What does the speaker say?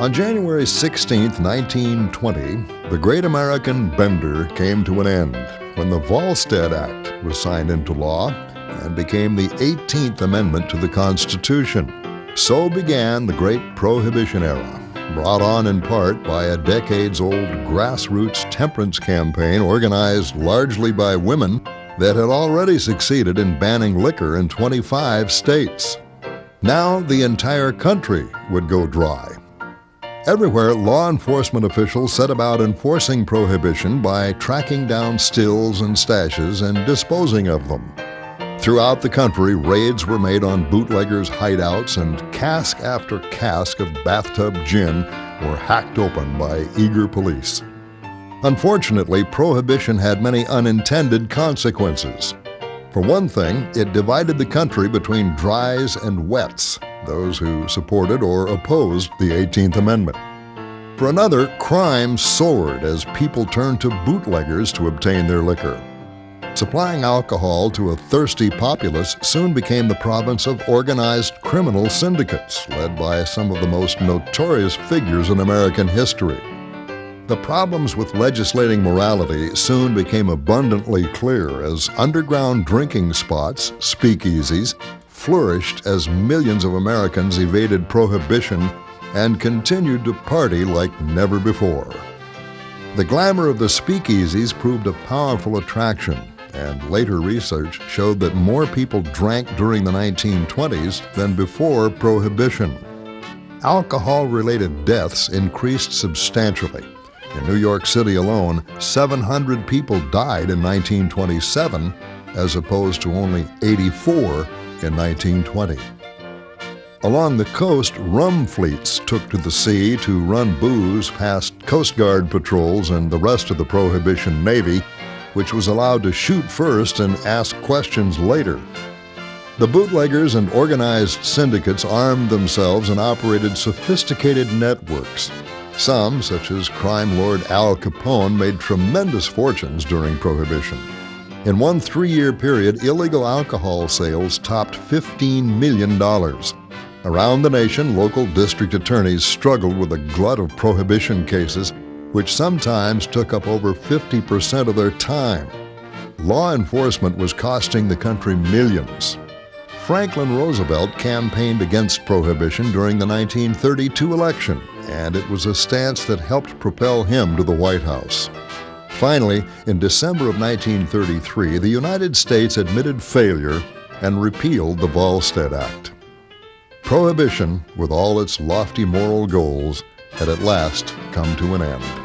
On January 16, 1920, the Great American Bender came to an end when the Volstead Act was signed into law and became the 18th Amendment to the Constitution. So began the Great Prohibition era, brought on in part by a decades-old grassroots temperance campaign organized largely by women that had already succeeded in banning liquor in 25 states. Now the entire country would go dry. Everywhere, law enforcement officials set about enforcing prohibition by tracking down stills and stashes and disposing of them. Throughout the country, raids were made on bootleggers' hideouts, and cask after cask of bathtub gin were hacked open by eager police. Unfortunately, prohibition had many unintended consequences. For one thing, it divided the country between dries and wets, those who supported or opposed the 18th Amendment. For another, crime soared as people turned to bootleggers to obtain their liquor. Supplying alcohol to a thirsty populace soon became the province of organized criminal syndicates, led by some of the most notorious figures in American history. The problems with legislating morality soon became abundantly clear as underground drinking spots, speakeasies, flourished as millions of Americans evaded prohibition and continued to party like never before. The glamour of the speakeasies proved a powerful attraction, and later research showed that more people drank during the 1920s than before Prohibition. Alcohol-related deaths increased substantially. In New York City alone, 700 people died in 1927, as opposed to only 84 in 1920. Along the coast, rum fleets took to the sea to run booze past Coast Guard patrols and the rest of the Prohibition Navy, which was allowed to shoot first and ask questions later. The bootleggers and organized syndicates armed themselves and operated sophisticated networks. Some, such as crime lord Al Capone, made tremendous fortunes during Prohibition. In one 3-year period, illegal alcohol sales topped $15 million. Around the nation, local district attorneys struggled with a glut of prohibition cases, which sometimes took up over 50% of their time. Law enforcement was costing the country millions. Franklin Roosevelt campaigned against prohibition during the 1932 election, and it was a stance that helped propel him to the White House. Finally, in December of 1933, the United States admitted failure and repealed the Volstead Act. Prohibition, with all its lofty moral goals, had at last come to an end.